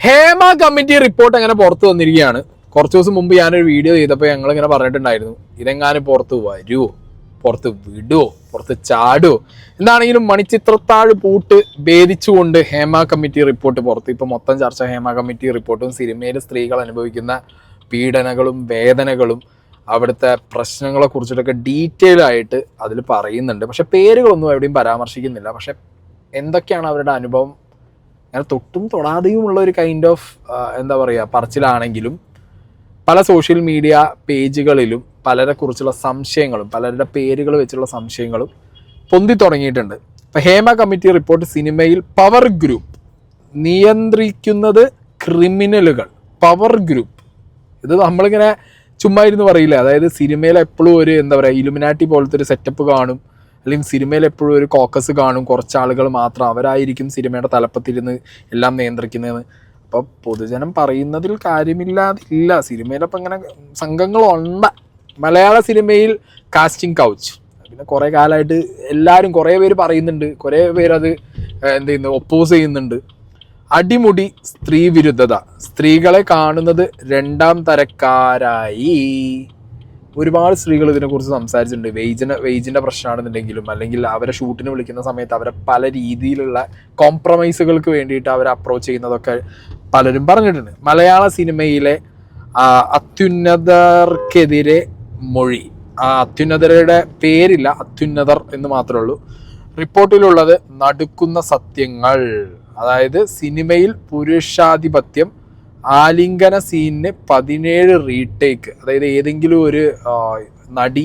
Hema committee report അങ്ങനെ പുറത്തു വന്നിരിക്കുകയാണ്. കുറച്ച് ദിവസം മുമ്പ് ഞാനൊരു വീഡിയോ ചെയ്തപ്പോൾ ഞങ്ങൾ ഇങ്ങനെ പറഞ്ഞിട്ടുണ്ടായിരുന്നു, ഇതെങ്ങാനും പുറത്ത് വരുമോ, പുറത്ത് വിടുവോ, പുറത്ത് ചാടുവോ. എന്താണെങ്കിലും മണിച്ചിത്രത്താഴ് പൂട്ട് ഭേദിച്ചുകൊണ്ട് ഹേമ കമ്മിറ്റി റിപ്പോർട്ട് പുറത്ത്. ഇപ്പൊ മൊത്തം ചർച്ച ഹേമ കമ്മിറ്റി റിപ്പോർട്ടും സിനിമയിൽ സ്ത്രീകൾ അനുഭവിക്കുന്ന പീഡനങ്ങളും വേദനകളും അവിടുത്തെ പ്രശ്നങ്ങളെ കുറിച്ചിട്ടൊക്കെ ഡീറ്റെയിൽ ആയിട്ട് അതിൽ പറയുന്നുണ്ട്. പക്ഷെ പേരുകളൊന്നും എവിടെയും പരാമർശിക്കുന്നില്ല. പക്ഷെ എന്തൊക്കെയാണ് അവരുടെ അനുഭവം അങ്ങനെ തൊട്ടും തൊടാതെയുമുള്ള ഒരു കൈൻഡ് ഓഫ് എന്താ പറയുക പറച്ചിലാണെങ്കിലും പല സോഷ്യൽ മീഡിയ പേജുകളിലും പലരെ കുറിച്ചുള്ള സംശയങ്ങളും പലരുടെ പേരുകൾ വെച്ചുള്ള സംശയങ്ങളും പൊന്തി തുടങ്ങിയിട്ടുണ്ട്. ഇപ്പം ഹേമ കമ്മിറ്റി റിപ്പോർട്ട് സിനിമയിൽ പവർ ഗ്രൂപ്പ് നിയന്ത്രിക്കുന്നത് ക്രിമിനലുകൾ. പവർ ഗ്രൂപ്പ് ഇത് നമ്മളിങ്ങനെ ചുമ്മാ ഇരുന്ന് പറയില്ല. അതായത് സിനിമയിൽ എപ്പോഴും ഒരു എന്താ പറയുക ഇലുമിനാറ്റി പോലത്തെ ഒരു സെറ്റപ്പ് കാണും, അല്ലെങ്കിൽ സിനിമയിൽ എപ്പോഴും ഒരു കോക്കസ് കാണും, കുറച്ച് ആളുകൾ മാത്രം അവരായിരിക്കും സിനിമയുടെ തലപ്പത്തിരുന്ന് എല്ലാം നിയന്ത്രിക്കുന്നതെന്ന്. അപ്പോൾ പൊതുജനം പറയുന്നതിൽ കാര്യമില്ലാതില്ല. സിനിമയിലപ്പോൾ ഇങ്ങനെ സംഘങ്ങളുണ്ട്. മലയാള സിനിമയിൽ കാസ്റ്റിംഗ് കൗച്ച് പിന്നെ കുറേ കാലമായിട്ട് എല്ലാവരും കുറേ പേര് പറയുന്നുണ്ട്, കുറേ പേരത് എന്ത് ചെയ്യുന്നു ഒപ്പോസ് ചെയ്യുന്നുണ്ട്. അടിമുടി സ്ത്രീ വിരുദ്ധത, സ്ത്രീകളെ കാണുന്നത് രണ്ടാം തരക്കാരായി. ഒരുപാട് സ്ത്രീകൾ ഇതിനെക്കുറിച്ച് സംസാരിച്ചിട്ടുണ്ട്. വെയ്ജിൻ്റെ പ്രശ്നമാണെന്നുണ്ടെങ്കിലും അല്ലെങ്കിൽ അവരെ ഷൂട്ടിന് വിളിക്കുന്ന സമയത്ത് അവരെ പല രീതിയിലുള്ള കോംപ്രമൈസുകൾക്ക് വേണ്ടിയിട്ട് അവരെ അപ്രോച്ച് ചെയ്യുന്നതൊക്കെ പലരും പറഞ്ഞിട്ടുണ്ട്. മലയാള സിനിമയിലെ അത്യുന്നതർക്കെതിരെ മൊഴി. അത്യുന്നതരുടെ പേരില്ല, അത്യുന്നതർ എന്ന് മാത്രമേ ഉള്ളൂ. റിപ്പോർട്ടിലുള്ളത് നടുക്കുന്ന സത്യങ്ങൾ. അതായത് സിനിമയിൽ പുരുഷാധിപത്യം, ആലിംഗന സീനിന് 17 റീടേക്ക്. അതായത് ഏതെങ്കിലും ഒരു നടി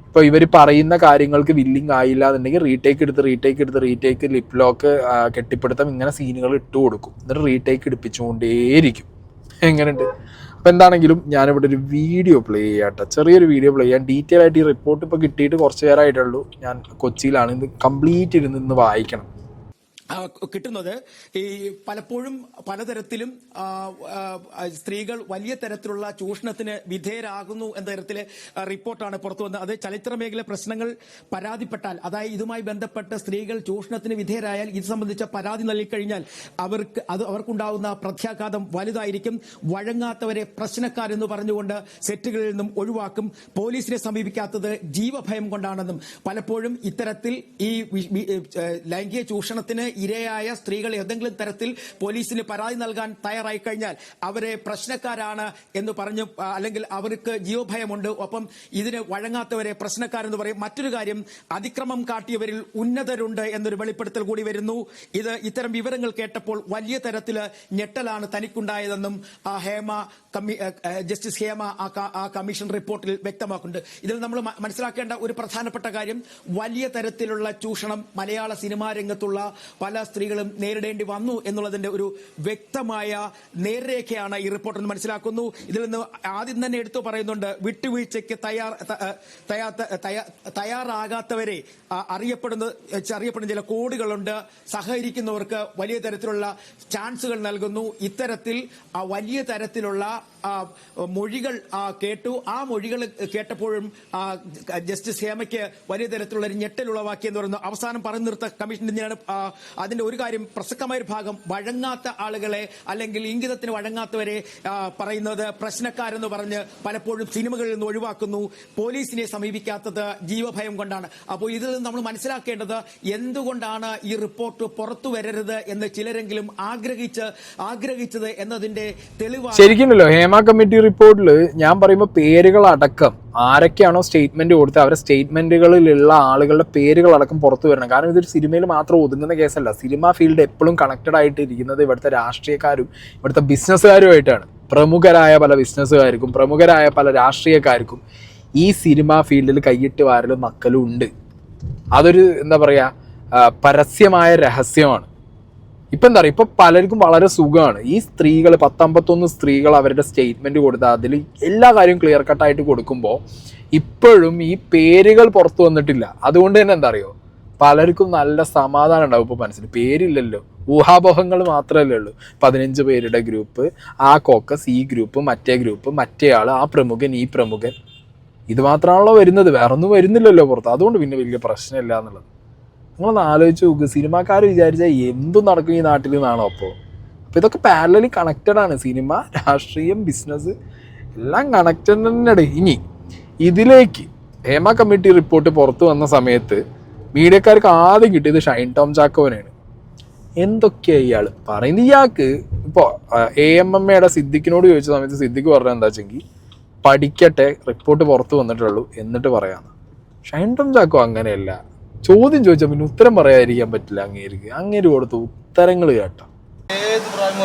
ഇപ്പോൾ ഇവർ പറയുന്ന കാര്യങ്ങൾക്ക് വില്ലിങ് ആയില്ല എന്നുണ്ടെങ്കിൽ റീടേക്ക് ലിപ് ലോക്ക് കെട്ടിപ്പിടുത്തം ഇങ്ങനെ സീനുകൾ ഇട്ട് കൊടുക്കും. എന്നിട്ട് റീടേക്ക് എടുപ്പിച്ചുകൊണ്ടേയിരിക്കും. എങ്ങനെയുണ്ട്? അപ്പോൾ എന്താണെങ്കിലും ഞാനിവിടെ ഒരു വീഡിയോ പ്ലേ ചെയ്യാട്ടെ, ചെറിയൊരു വീഡിയോ പ്ലേ ചെയ്യാൻ. ഡീറ്റെയിൽ ആയിട്ട് ഈ റിപ്പോർട്ട് ഇപ്പോൾ കിട്ടിയിട്ട് കുറച്ച് നേരമായിട്ടുള്ളൂ. ഞാൻ കൊച്ചിയിലാണ്, ഇത് കംപ്ലീറ്റ് ഇരുന്ന് വായിക്കണം. കിട്ടുന്നത് ഈ പലപ്പോഴും പലതരത്തിലും സ്ത്രീകൾ വലിയ തരത്തിലുള്ള ചൂഷണത്തിന് വിധേയരാകുന്നു എന്ന തരത്തിലെ റിപ്പോർട്ടാണ് പുറത്തു വന്നത്. അത് ചലച്ചിത്ര മേഖല പ്രശ്നങ്ങൾ പരാതിപ്പെട്ടാൽ, അതായത് ഇതുമായി ബന്ധപ്പെട്ട് സ്ത്രീകൾ ചൂഷണത്തിന് വിധേയരായാൽ ഇത് സംബന്ധിച്ച പരാതി നൽകിക്കഴിഞ്ഞാൽ അവർക്കുണ്ടാകുന്ന പ്രത്യാഘാതം വലുതായിരിക്കും. വഴങ്ങാത്തവരെ പ്രശ്നക്കാരെന്ന് പറഞ്ഞുകൊണ്ട് സെറ്റുകളിൽ നിന്നും ഒഴിവാക്കും. പോലീസിനെ സമീപിക്കാത്തത് ജീവഭയം കൊണ്ടാണെന്നും പലപ്പോഴും ഇത്തരത്തിൽ ഈ ലൈംഗിക ചൂഷണത്തിന് ഇരയായ സ്ത്രീകൾ ഏതെങ്കിലും തരത്തിൽ പോലീസിന് പരാതി നൽകാൻ തയ്യാറായി കഴിഞ്ഞാൽ അവരെ പ്രശ്നക്കാരാണ് എന്ന് പറഞ്ഞു, അല്ലെങ്കിൽ അവർക്ക് ജീവഭയമുണ്ട്, ഒപ്പം ഇതിന് വഴങ്ങാത്തവരെ പ്രശ്നക്കാരെന്ന് പറയും. മറ്റൊരു കാര്യം, അതിക്രമം കാട്ടിയവരിൽ ഉന്നതരുണ്ട് എന്നൊരു വെളിപ്പെടുത്തൽ കൂടി വരുന്നു. ഇത്തരം വിവരങ്ങൾ കേട്ടപ്പോൾ വലിയ തരത്തിൽ ഞെട്ടലാണ് തനിക്കുണ്ടായതെന്നും ജസ്റ്റിസ് ഹേമ ആ കമ്മീഷൻ റിപ്പോർട്ടിൽ വ്യക്തമാക്കുന്നുണ്ട്. ഇതിൽ നമ്മൾ മനസ്സിലാക്കേണ്ട ഒരു പ്രധാനപ്പെട്ട കാര്യം, വലിയ തരത്തിലുള്ള ചൂഷണം മലയാള സിനിമാ രംഗത്തുള്ള പല സ്ത്രീകളും നേരിടേണ്ടി വന്നു എന്നുള്ളതിന്റെ ഒരു വ്യക്തമായ നേർരേഖയാണ് ഈ റിപ്പോർട്ട് എന്ന് മനസ്സിലാക്കുന്നു. ഇതിൽ നിന്ന് ആദ്യം തന്നെ എടുത്തു പറയുന്നുണ്ട്, വിട്ടുവീഴ്ചയ്ക്ക് തയ്യാറാകാത്തവരെ അറിയപ്പെടുന്ന ചില കോഡുകളുണ്ട്. സഹകരിക്കുന്നവർക്ക് വലിയ തരത്തിലുള്ള ചാൻസുകൾ നൽകുന്നു. ഇത്തരത്തിൽ വലിയ തരത്തിലുള്ള മൊഴികൾ കേട്ടു. ആ മൊഴികൾ കേട്ടപ്പോഴും ജസ്റ്റിസ് ഹേമയ്ക്ക് വലിയ തരത്തിലുള്ള ഒരു ഞെട്ടൽ ഉളവാക്കി എന്ന് പറയുന്നു. അവസാനം പറഞ്ഞു നിർത്ത കമ്മീഷൻ തന്നെയാണ് അതിന്റെ ഒരു കാര്യം, പ്രസക്തമായ ഒരു ഭാഗം, വഴങ്ങാത്ത ആളുകളെ അല്ലെങ്കിൽ ഇംഗിതത്തിന് വഴങ്ങാത്തവരെ പറയുന്നത് പ്രശ്നക്കാരെന്ന് പറഞ്ഞ് പലപ്പോഴും സിനിമകളിൽ നിന്ന് ഒഴിവാക്കുന്നു. പോലീസിനെ സമീപിക്കാത്തത് ജീവഭയം കൊണ്ടാണ്. അപ്പോൾ ഇതിൽ നിന്ന് നമ്മൾ മനസ്സിലാക്കേണ്ടത്, എന്തുകൊണ്ടാണ് ഈ റിപ്പോർട്ട് പുറത്തു വരരുത് എന്ന് ചിലരെങ്കിലും ആഗ്രഹിച്ചത് എന്നതിന്റെ തെളിവാണ്. ശരിക്കുമല്ലോ ഹേമ കമ്മിറ്റി റിപ്പോർട്ടിൽ ഞാൻ പറയുമ്പോൾ പേരുകളടക്കം ആരൊക്കെയാണോ സ്റ്റേറ്റ്മെന്റ് കൊടുത്തത് അവരുടെ സ്റ്റേറ്റ്മെന്റുകളിലുള്ള ആളുകളുടെ പേരുകളടക്കം പുറത്തു വരണം. കാരണം ഇതൊരു സിനിമയിൽ മാത്രം ഒതുങ്ങുന്ന കേസല്ല. സിനിമ ഫീൽഡ് എപ്പോഴും കണക്റ്റഡ് ആയിട്ട് ഇരിക്കുന്നത് ഇവിടുത്തെ രാഷ്ട്രീയക്കാരും ഇവിടുത്തെ ബിസിനസ്സുകാരുമായിട്ടാണ്. പ്രമുഖരായ പല ബിസിനസ്സുകാർക്കും പ്രമുഖരായ പല രാഷ്ട്രീയക്കാർക്കും ഈ സിനിമാ ഫീൽഡിൽ കൈയിട്ട് വാരലും നക്കലും ഉണ്ട്. അതൊരു എന്താ പറയുക പരസ്യമായ രഹസ്യമാണ്. ഇപ്പം എന്താ പറയുക, ഇപ്പം പലർക്കും വളരെ സുഖമാണ്. ഈ സ്ത്രീകൾ 10-51 സ്ത്രീകൾ അവരുടെ സ്റ്റേറ്റ്മെന്റ് കൊടുത്താൽ അതിൽ എല്ലാ കാര്യവും ക്ലിയർ കട്ടായിട്ട് കൊടുക്കുമ്പോൾ ഇപ്പോഴും ഈ പേരുകൾ പുറത്തു വന്നിട്ടില്ല. അതുകൊണ്ട് തന്നെ എന്താ അറിയോ, പലർക്കും നല്ല സമാധാനം ഉണ്ടാവും. ഇപ്പോൾ മനസ്സിൽ പേരില്ലല്ലോ, ഊഹാപോഹങ്ങൾ മാത്രമല്ലേ ഉള്ളൂ. 15 പേരുടെ ഗ്രൂപ്പ്, ആ കോക്കസ്, ഈ ഗ്രൂപ്പ്, മറ്റേ ഗ്രൂപ്പ്, മറ്റേ ആൾ, ആ പ്രമുഖൻ, ഈ പ്രമുഖൻ, ഇത് മാത്രമാണല്ലോ വരുന്നത്, വേറൊന്നും വരുന്നില്ലല്ലോ പുറത്ത്. അതുകൊണ്ട് പിന്നെ വലിയ പ്രശ്നമില്ല എന്നുള്ളത്. നിങ്ങളൊന്ന് ആലോചിച്ച് നോക്ക്. സിനിമാക്കാർ വിചാരിച്ചാൽ എന്തും നടക്കും ഈ നാട്ടിൽ നിന്നാണോ? അപ്പോൾ അപ്പോൾ ഇതൊക്കെ പാരലലി കണക്റ്റഡ് ആണ്. സിനിമ, രാഷ്ട്രീയം, ബിസിനസ് എല്ലാം കണക്റ്റഡ് തന്നെയാണ്. ഇനി ഇതിലേക്ക് ഹേമ കമ്മിറ്റി റിപ്പോർട്ട് പുറത്തു വന്ന സമയത്ത് മീഡിയക്കാർക്ക് ആദ്യം കിട്ടിയത് ഷൈൻ ടോം ചാക്കോനെയാണ്. എന്തൊക്കെയാണ് ഇയാൾ പറയുന്നത്? ഇയാൾക്ക് ഇപ്പോൾ AMMയുടെ സിദ്ദിഖിനോട് ചോദിച്ച സമയത്ത് സിദ്ദിഖ് പറഞ്ഞത് എന്താ വെച്ചെങ്കിൽ പഠിക്കട്ടെ, റിപ്പോർട്ട് പുറത്ത് വന്നിട്ടുള്ളൂ എന്നിട്ട് പറയാമെന്ന്. ഷൈൻ ടോം ചാക്കോ അങ്ങനെയല്ല. ചോദ്യം ചോദിച്ചാൽ പിന്നെ ഉത്തരം പറയാതിരിക്കാൻ പറ്റില്ല. അങ്ങേര് കൊടുത്ത ഉത്തരങ്ങൾ കേട്ടോ. ഏത് പ്രായം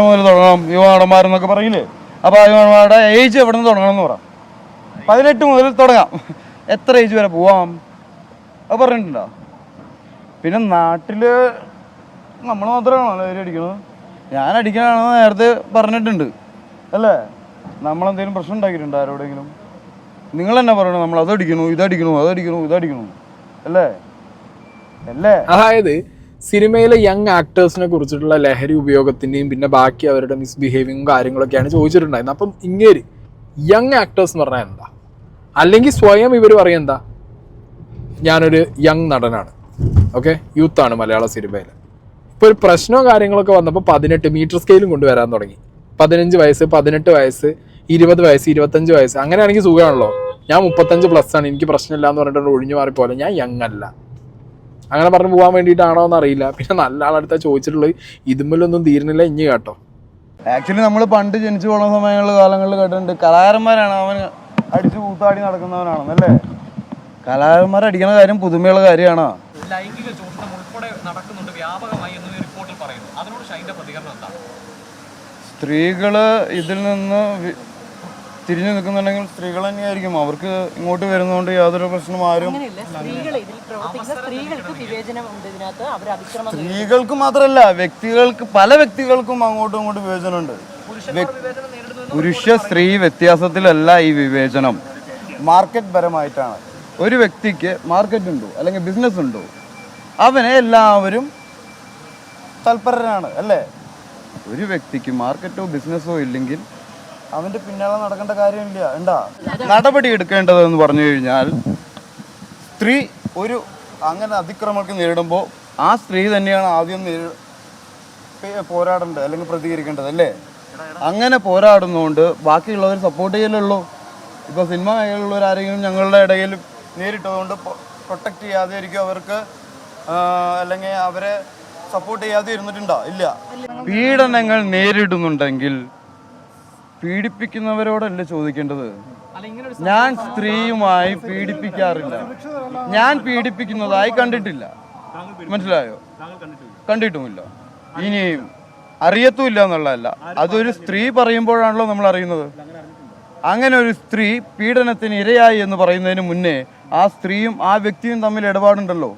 മുതൽ തുടങ്ങാം? യുവനടന്മാരെന്നൊക്കെ പറയില്ലേ? അപ്പോൾ ആ യുവനടന്മാരുടെ ഏജ് എവിടെ നിന്ന് തുടങ്ങണം എന്ന് പറയാം. 18 മുതൽ തുടങ്ങാം. എത്ര ഏജ് വരെ പോവാം അത് പറഞ്ഞിട്ടുണ്ടോ? പിന്നെ നാട്ടിൽ നമ്മൾ മാത്രമാണോ ലഹരി അടിക്കുന്നത്? ഞാൻ അടിക്കാനാണെന്ന് നേരത്തെ പറഞ്ഞിട്ടുണ്ട് അല്ലേ? നമ്മളെന്തെങ്കിലും പ്രശ്നം ഉണ്ടാക്കിയിട്ടുണ്ടോ ആരോടെങ്കിലും? നിങ്ങൾ തന്നെ പറയണോ നമ്മൾ അതടിക്കണു, ഇതടിക്കണു, ഇതടിക്കണു അല്ലേ? അതായത് സിനിമയിലെ യങ് ആക്ടേഴ്സിനെ കുറിച്ചിട്ടുള്ള ലഹരി ഉപയോഗത്തിൻ്റെയും പിന്നെ ബാക്കി അവരുടെ മിസ്ബിഹേവിങ്ങും കാര്യങ്ങളൊക്കെയാണ് ചോദിച്ചിട്ടുണ്ടായിരുന്നത്. അപ്പം ഇങ്ങനെ യങ് ആക്ടേഴ്സ് എന്ന് പറഞ്ഞാൽ എന്താ? അല്ലെങ്കിൽ സ്വയം ഇവർ പറയും എന്താ, ഞാനൊരു യങ് നടനാണ്, ഓക്കെ, യൂത്താണ് മലയാള സിനിമയിൽ. ഇപ്പോൾ ഒരു പ്രശ്നമോ കാര്യങ്ങളൊക്കെ വന്നപ്പോൾ 18 മീറ്റർ സ്കെയിലും കൊണ്ടുവരാൻ തുടങ്ങി. 15 വയസ്സ്, 18 വയസ്സ്, 20 വയസ്സ്, 25 വയസ്സ്. അങ്ങനെയാണെങ്കിൽ സുഖമാണല്ലോ. ഞാൻ 35+ ആണ്, എനിക്ക് പ്രശ്നമില്ല എന്ന് പറഞ്ഞിട്ട് ഒഴിഞ്ഞു മാറിപ്പോലെ ഞാൻ യങ് അല്ല. അങ്ങനെ പറഞ്ഞു പോകാൻ വേണ്ടിയിട്ടാണോ എന്നറിയില്ല. പിന്നെ നല്ല ആളടുത്ത ചോദിച്ചിട്ടുള്ളത് ഇതുമ്മലൊന്നും തീരുന്നില്ല. ഇനി കേട്ടോ, ആക്ച്വലി നമ്മൾ പണ്ട് ജനിച്ചു പോകുന്ന സമയങ്ങളിൽ കാലങ്ങളിൽ കേട്ടിട്ടുണ്ട് കലാകാരന്മാരാണ് അവൻ അടിച്ച് കൂത്താടി നടക്കുന്നവനാണെന്നല്ലേ? കലാകാരന്മാർ അടിക്കുന്ന കാര്യം പുതുമയുള്ള കാര്യമാണോ? ലൈംഗിക ചൂഷണം ഉൾപ്പെടെ നടക്കുന്നുണ്ട് വ്യാപകമായി എന്ന് റിപ്പോർട്ടിൽ പറയുന്നു. അതിനോട് ഷൈൻ്റെ പ്രതികരണം എന്താ? സ്ത്രീകള് ഇതിൽ നിന്ന് തിരിഞ്ഞു നിൽക്കുന്നുണ്ടെങ്കിൽ സ്ത്രീകൾ തന്നെയായിരിക്കും. അവർക്ക് ഇങ്ങോട്ട് വരുന്നതുകൊണ്ട് യാതൊരു പ്രശ്നവും ആരും. സ്ത്രീകൾക്ക് മാത്രമല്ല, പല വ്യക്തികൾക്കും അങ്ങോട്ടും ഇങ്ങോട്ടും വിവേചനമുണ്ട്. പുരുഷ സ്ത്രീ വ്യത്യാസത്തിലല്ല ഈ വിവേചനം, മാർക്കറ്റ് പരമായിട്ടാണ്. ഒരു വ്യക്തിക്ക് മാർക്കറ്റ് ഉണ്ടോ അല്ലെങ്കിൽ ബിസിനസ് ഉണ്ടോ, അവനെ എല്ലാവരും തൽപരരാണ് അല്ലേ? ഒരു വ്യക്തിക്ക് മാർക്കറ്റോ ബിസിനസ്സോ ഇല്ലെങ്കിൽ അവൻ്റെ പിന്നാലെ നടക്കേണ്ട കാര്യമില്ല. നടപടി എടുക്കേണ്ടതെന്ന് പറഞ്ഞു കഴിഞ്ഞാൽ സ്ത്രീ ഒരു അങ്ങനെ അതിക്രമങ്ങൾക്ക് നേരിടുമ്പോൾ ആ സ്ത്രീ തന്നെയാണ് ആദ്യം പോരാടേണ്ടത് അല്ലെങ്കിൽ പ്രതികരിക്കേണ്ടത് അല്ലേ? അങ്ങനെ പോരാടുന്നതുകൊണ്ട് ബാക്കിയുള്ളവർ സപ്പോർട്ട് ചെയ്യലുള്ളൂ. ഇപ്പോൾ സിനിമ മേഖലയിലുള്ളവർ ആരെങ്കിലും ഞങ്ങളുടെ ഇടയിൽ നേരിട്ടതുകൊണ്ട് പ്രൊട്ടക്റ്റ് ചെയ്യാതെ ആയിരിക്കും അവർക്ക്, അല്ലെങ്കിൽ അവരെ സപ്പോർട്ട് ചെയ്യാതെ ഇരുന്നിട്ടുണ്ടോ? ഇല്ല. പീഡനങ്ങൾ നേരിടുന്നുണ്ടെങ്കിൽ പീഡിപ്പിക്കുന്നവരോടല്ലേ ചോദിക്കേണ്ടത്? ഞാൻ സ്ത്രീയുമായി പീഡിപ്പിക്കാറില്ല, ഞാൻ പീഡിപ്പിക്കുന്നതായി കണ്ടിട്ടില്ല. മനസ്സിലായോ? കണ്ടിട്ടുമില്ല, ഇനിയും അറിയത്തുമില്ല എന്നുള്ളതല്ല. അതൊരു സ്ത്രീ പറയുമ്പോഴാണല്ലോ നമ്മൾ അറിയുന്നത്. അങ്ങനെ ഒരു സ്ത്രീ പീഡനത്തിന് ഇരയായി എന്ന് പറയുന്നതിന് മുന്നേ ആ സ്ത്രീയും ആ വ്യക്തിയും തമ്മിൽ ഇടപാടുണ്ടല്ലോ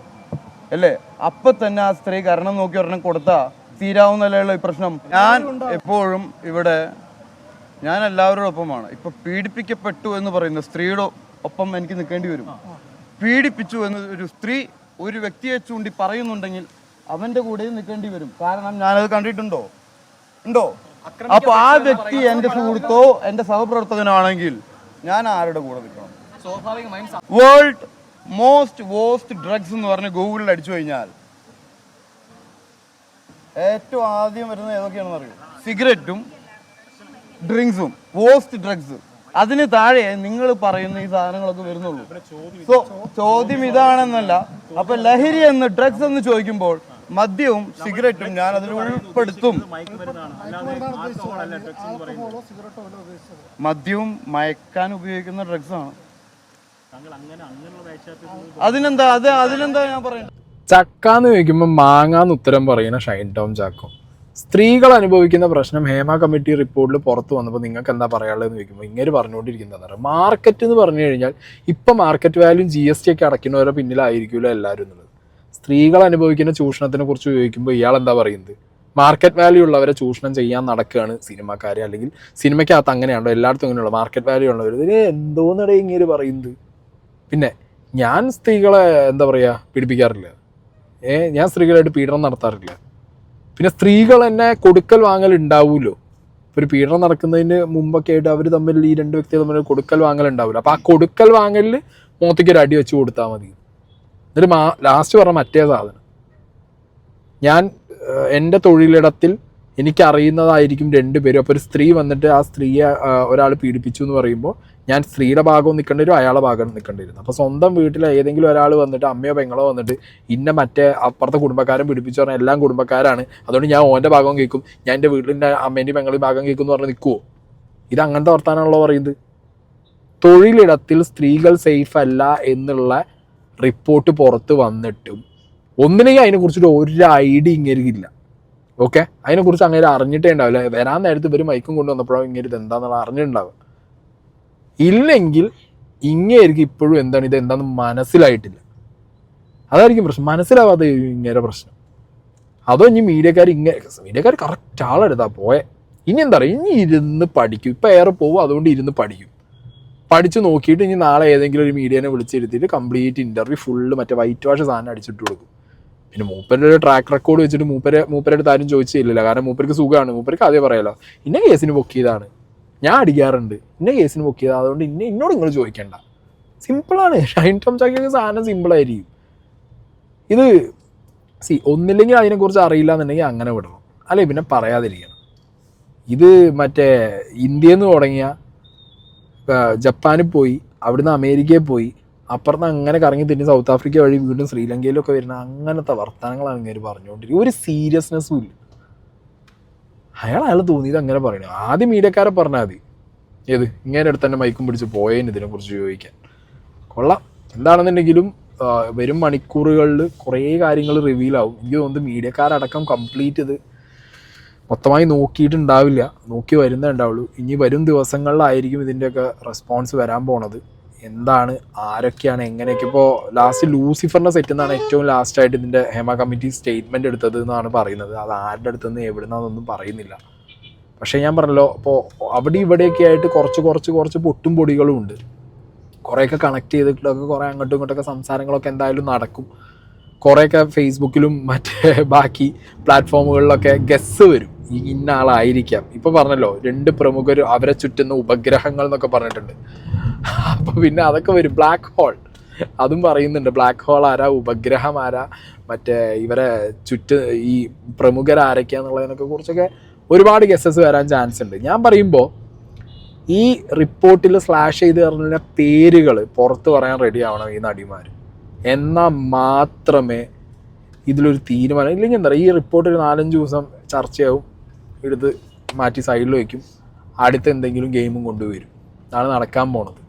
അല്ലേ? അപ്പം തന്നെ ആ സ്ത്രീ കാരണം നോക്കി ഒരെണ്ണം കൊടുത്താൽ തീരാവുന്നല്ലോ ഈ പ്രശ്നം. ഞാൻ എപ്പോഴും ഇവിടെ ഞാൻ എല്ലാവരോടൊപ്പമാണ്. ഇപ്പൊ പീഡിപ്പിക്കപ്പെട്ടു എന്ന് പറയുന്ന സ്ത്രീയുടെ ഒപ്പം എനിക്ക് നിൽക്കേണ്ടി വരും. പീഡിപ്പിച്ചു എന്ന് ഒരു സ്ത്രീ ഒരു വ്യക്തിയെ ചൂണ്ടി പറയുന്നുണ്ടെങ്കിൽ അവന്റെ കൂടെയും നിൽക്കേണ്ടി വരും. കാരണം ഞാനത് കണ്ടിട്ടുണ്ടോ? അപ്പൊ ആ വ്യക്തി എന്റെ സുഹൃത്തോ എന്റെ സഹപ്രവർത്തകനാണെങ്കിൽ ഞാൻ ആരുടെ കൂടെ നിൽക്കണം? വേൾഡ് മോസ്റ്റ് വോസ്റ്റ് ഡ്രഗ്സ് എന്ന് പറഞ്ഞ് ഗൂഗിളിൽ അടിച്ചു കഴിഞ്ഞാൽ ഏറ്റവും ആദ്യം വരുന്നത് ഏതൊക്കെയാണെന്ന് അറിയോ? സിഗരറ്റും ഡ്രിങ്ക്സും, വോസ്റ്റ് ഡ്രഗ്സ്. അതിന് താഴെ നിങ്ങൾ പറയുന്ന ഈ സാധനങ്ങളൊക്കെ വരുന്നുള്ളൂ. സോ ചോദ്യം ഇതാണെന്നല്ല. അപ്പൊ ലഹരി എന്ന് ഡ്രഗ്സ് എന്ന് ചോദിക്കുമ്പോൾ മദ്യവും സിഗരറ്റും ഞാൻ അതിൽ ഉൾപ്പെടുത്തും. മദ്യവും മയക്കാൻ ഉപയോഗിക്കുന്ന ഡ്രഗ്സ് ആണ്. അതിനെന്താ ഞാൻ പറയുന്നത്? ചക്കാന്ന് ചോദിക്കുമ്പോൾ മാങ്ങാന്ന് ഉത്തരം പറയുന്ന ഷൈൻ ടോം ചാക്കോ. സ്ത്രീകൾ അനുഭവിക്കുന്ന പ്രശ്നം ഹേമ കമ്മിറ്റി റിപ്പോർട്ടിൽ പുറത്ത് വന്നപ്പോൾ നിങ്ങൾക്ക് എന്താ പറയാനുള്ളതെന്ന് ചോദിക്കുമ്പോൾ ഇങ്ങനെ പറഞ്ഞുകൊണ്ടിരിക്കുന്നതാണ്. മാർക്കറ്റ് എന്ന് പറഞ്ഞു കഴിഞ്ഞാൽ ഇപ്പം മാർക്കറ്റ് വാല്യൂ GST ഒക്കെ അടയ്ക്കുന്നവരെ പിന്നിലായിരിക്കുമല്ലോ എല്ലാവരും എന്നുള്ളത്. സ്ത്രീകൾ അനുഭവിക്കുന്ന ചൂഷണത്തിനെ കുറിച്ച് ചോദിക്കുമ്പോൾ ഇയാൾ എന്താ പറയുന്നത്? മാർക്കറ്റ് വാല്യൂ ഉള്ളവരെ ചൂഷണം ചെയ്യാൻ നടക്കുകയാണ് സിനിമക്കാർ, അല്ലെങ്കിൽ സിനിമയ്ക്കകത്ത് അങ്ങനെയാണോ? എല്ലായിടത്തും അങ്ങനെയുള്ള മാർക്കറ്റ് വാല്യൂ ഉള്ളവർ എന്തോന്നിടെ ഇങ്ങനെ പറയുന്നത്. പിന്നെ ഞാൻ സ്ത്രീകളെ എന്താ പറയുക പീഡിപ്പിക്കാറില്ല, ഞാൻ സ്ത്രീകളായിട്ട് പീഡനം നടത്താറില്ല. പിന്നെ സ്ത്രീകൾ എന്നെ കൊടുക്കൽ വാങ്ങൽ ഉണ്ടാവുമല്ലോ. ഒരു പീഡനം നടക്കുന്നതിന് മുമ്പൊക്കെ ആയിട്ട് അവർ തമ്മിൽ ഈ രണ്ട് വ്യക്തികൾ തമ്മിൽ കൊടുക്കൽ വാങ്ങൽ ഉണ്ടാവില്ല. അപ്പോൾ ആ കൊടുക്കൽ വാങ്ങലിൽ മുഖത്തേക്ക് ഒരു അടി വെച്ച് കൊടുത്താൽ മതി. എന്നിട്ട് ലാസ്റ്റ് പറഞ്ഞ മറ്റേ സാധനം ഞാൻ എൻ്റെ തൊഴിലിടത്തിൽ എനിക്കറിയുന്നതായിരിക്കും 2 പേരും. അപ്പോൾ ഒരു സ്ത്രീ വന്നിട്ട് ആ സ്ത്രീയെ ഒരാൾ പീഡിപ്പിച്ചു എന്ന് പറയുമ്പോൾ ഞാൻ സ്ത്രീയുടെ ഭാഗവും നിൽക്കേണ്ടി വരും, അയാളുടെ ഭാഗം നിൽക്കേണ്ടി വരും. അപ്പോൾ സ്വന്തം വീട്ടിൽ ഏതെങ്കിലും ഒരാൾ വന്നിട്ട് അമ്മയോ പെങ്ങളോ വന്നിട്ട് മറ്റേ അപ്പുറത്തെ കുടുംബക്കാരൻ പീഡിപ്പിച്ചു പറഞ്ഞാൽ എല്ലാം കുടുംബക്കാരാണ്, അതുകൊണ്ട് ഞാൻ ഓൻ്റെ ഭാഗം കേൾക്കും, ഞാൻ എൻ്റെ വീട്ടിൻ്റെ അമ്മേൻ്റെയും പെങ്ങളുടെയും ഭാഗം കേൾക്കും എന്ന് പറഞ്ഞ് നിൽക്കുമോ? ഇത് അങ്ങനത്തെ വർത്താനാണല്ലോ പറയുന്നത്. തൊഴിലിടത്തിൽ സ്ത്രീകൾ സേഫ് അല്ല എന്നുള്ള റിപ്പോർട്ട് പുറത്ത് വന്നിട്ടും ഒന്നിനെങ്കിൽ അതിനെക്കുറിച്ചിട്ട് ഒരു ഐഡിയ ഇങ്ങനെയില്ല. ഓക്കെ, അതിനെക്കുറിച്ച് അങ്ങനെ അറിഞ്ഞിട്ടേ ഉണ്ടാവില്ല. വരാൻ നേരത്ത് ഇവർ മൈക്കും കൊണ്ടുവന്നപ്പോഴോ ഇങ്ങനെ ഇത് എന്താണെന്നുള്ള അറിഞ്ഞിട്ടുണ്ടാവുക. ഇല്ലെങ്കിൽ ഇങ്ങേർക്ക് ഇപ്പോഴും എന്താണ് ഇത് എന്താണെന്ന് മനസ്സിലായിട്ടില്ല. പ്രശ്നം, മനസ്സിലാവാതെ ഇങ്ങനെ പ്രശ്നം. അതോ ഇനി മീഡിയക്കാർ കറക്റ്റ് ആളെടുത്താ പോയെ. ഇനി എന്താ പറയുക, ഇനി ഇരുന്ന് പഠിക്കും. ഇപ്പം ഏറെ പോകും, അതുകൊണ്ട് ഇരുന്ന് പഠിച്ച് നോക്കിയിട്ട് ഇനി നാളെ ഏതെങ്കിലും ഒരു മീഡിയനെ വിളിച്ചിരുത്തിയിട്ട് കംപ്ലീറ്റ് ഇൻ്റർവ്യൂ ഫുള്ള് മറ്റേ വൈറ്റ് വാഷ് സാധനം അടിച്ചിട്ട് കൊടുക്കും. പിന്നെ മൂപ്പരുടെ ഒരു ട്രാക്ക് റെക്കോർഡ് വെച്ചിട്ട് മൂപ്പരുടെ അടുത്ത് ആരും ചോദിച്ചില്ല. കാരണം മൂപ്പർക്ക് സുഖമാണ്, മൂപ്പർക്ക് അതേ പറയാലോ, ഇന്ന കേസിന് പൊക്കിയതാണ്, ഞാൻ അടിക്കാറുണ്ട്, ഇന്ന കേസിന് പൊക്കിയതാണ്, അതുകൊണ്ട് എന്നോട് നിങ്ങൾ ചോദിക്കണ്ട. സിമ്പിളാണ്. ഷൈൻ ടോം ചാക്കോയ്ക്ക് സാധനം സിമ്പിളായിരിക്കും. ഇത് ഒന്നില്ലെങ്കിൽ അതിനെക്കുറിച്ച് അറിയില്ല എന്നുണ്ടെങ്കിൽ അങ്ങനെ വിടണം, അല്ലെ പിന്നെ പറയാതിരിക്കണം. ഇത് മറ്റേ ഇന്ത്യയിൽ നിന്ന് തുടങ്ങിയ ജപ്പാനിൽ പോയി, അവിടുന്ന് അമേരിക്കയിൽ പോയി, അപ്പുറത്ത് അങ്ങനെ കറങ്ങി തിരിഞ്ഞ് സൗത്ത് ആഫ്രിക്ക വഴി വീണ്ടും ശ്രീലങ്കയിലൊക്കെ വരുന്ന അങ്ങനത്തെ വർത്തമാനങ്ങളാണ് ഇങ്ങനെ പറഞ്ഞുകൊണ്ടിരിക്കും. ഒരു സീരിയസ്നെസ്സും ഇല്ല. അയാൾ തോന്നിയത് അങ്ങനെ പറയണേ. ആദ്യം മീഡിയക്കാരെ പറഞ്ഞാൽ മതി, ഇങ്ങനെ അടുത്ത് തന്നെ മൈക്കും പിടിച്ച് പോയതിന് ഇതിനെക്കുറിച്ച് ചോദിക്കാൻ. കൊള്ളാം. എന്താണെന്നുണ്ടെങ്കിലും വരും മണിക്കൂറുകളിൽ കുറേ കാര്യങ്ങൾ റിവീലാവും. എനിക്ക് തോന്നുന്നത് മീഡിയക്കാരടക്കം കംപ്ലീറ്റ് ഇത് മൊത്തമായി നോക്കിയിട്ടുണ്ടാവില്ല, നോക്കി വരുന്നേ ഉണ്ടാവുള്ളൂ. ഇനി വരും ദിവസങ്ങളിലായിരിക്കും ഇതിൻ്റെയൊക്കെ റെസ്പോൺസ് വരാൻ പോണത്. എന്താണ്, ആരൊക്കെയാണ്, എങ്ങനെയൊക്കെ. ഇപ്പോൾ ലാസ്റ്റ് ലൂസിഫറിൻ്റെ സെറ്റിൽ നിന്നാണ് ഏറ്റവും ലാസ്റ്റായിട്ട് ഇതിൻ്റെ ഹേമ കമ്മിറ്റി സ്റ്റേറ്റ്മെൻറ്റ് എടുത്തത് എന്നാണ് പറയുന്നത്. അത് ആരുടെ അടുത്തുനിന്ന് എവിടുന്നാന്നൊന്നും പറയുന്നില്ല. പക്ഷേ ഞാൻ പറഞ്ഞല്ലോ, അപ്പോൾ അവിടെ ഇവിടെയൊക്കെ ആയിട്ട് കുറച്ച് പൊട്ടും പൊടികളും ഉണ്ട്. കുറേയൊക്കെ കണക്ട് ചെയ്തിട്ടൊക്കെ കുറേ അങ്ങോട്ടും ഇങ്ങോട്ടൊക്കെ സംസാരങ്ങളൊക്കെ എന്തായാലും നടക്കും. കുറേയൊക്കെ ഫേസ്ബുക്കിലും മറ്റേ ബാക്കി പ്ലാറ്റ്ഫോമുകളിലൊക്കെ ഗസ് വരും, ഈ ഇന്ന ആളായിരിക്കാം. ഇപ്പോൾ പറഞ്ഞല്ലോ 2 പ്രമുഖർ അവരെ ചുറ്റുന്ന ഉപഗ്രഹങ്ങൾ എന്നൊക്കെ പറഞ്ഞിട്ടുണ്ട്. അപ്പോൾ പിന്നെ അതൊക്കെ വരും. ബ്ലാക്ക് ഹോൾ അതും പറയുന്നുണ്ട്. ബ്ലാക്ക് ഹോൾ ആരാ, ഉപഗ്രഹം ആരാ, മറ്റേ ഇവരെ ഈ പ്രമുഖരാരൊക്കെയാന്നുള്ളതിനൊക്കെ കുറിച്ചൊക്കെ ഒരുപാട് ഗസ്സസ് വരാൻ ചാൻസ് ഉണ്ട്. ഞാൻ പറയുമ്പോൾ ഈ റിപ്പോർട്ടിൽ സ്ലാഷ് ചെയ്ത് പറഞ്ഞ പേരുകൾ പുറത്ത് പറയാൻ റെഡി ആവണം ഈ നടിമാർ. എന്നാൽ മാത്രമേ ഇതിലൊരു തീരുമാനം. ഇല്ലെങ്കിൽ എന്താ പറയുക, ഈ റിപ്പോർട്ട് ഒരു 4-5 ദിവസം ചർച്ചയാവും, എടുത്ത് മാറ്റി സൈഡിൽ വയ്ക്കും, അടുത്ത് എന്തെങ്കിലും ഗെയിമും കൊണ്ടുവരും. അതാണ് നടക്കാൻ പോണത്.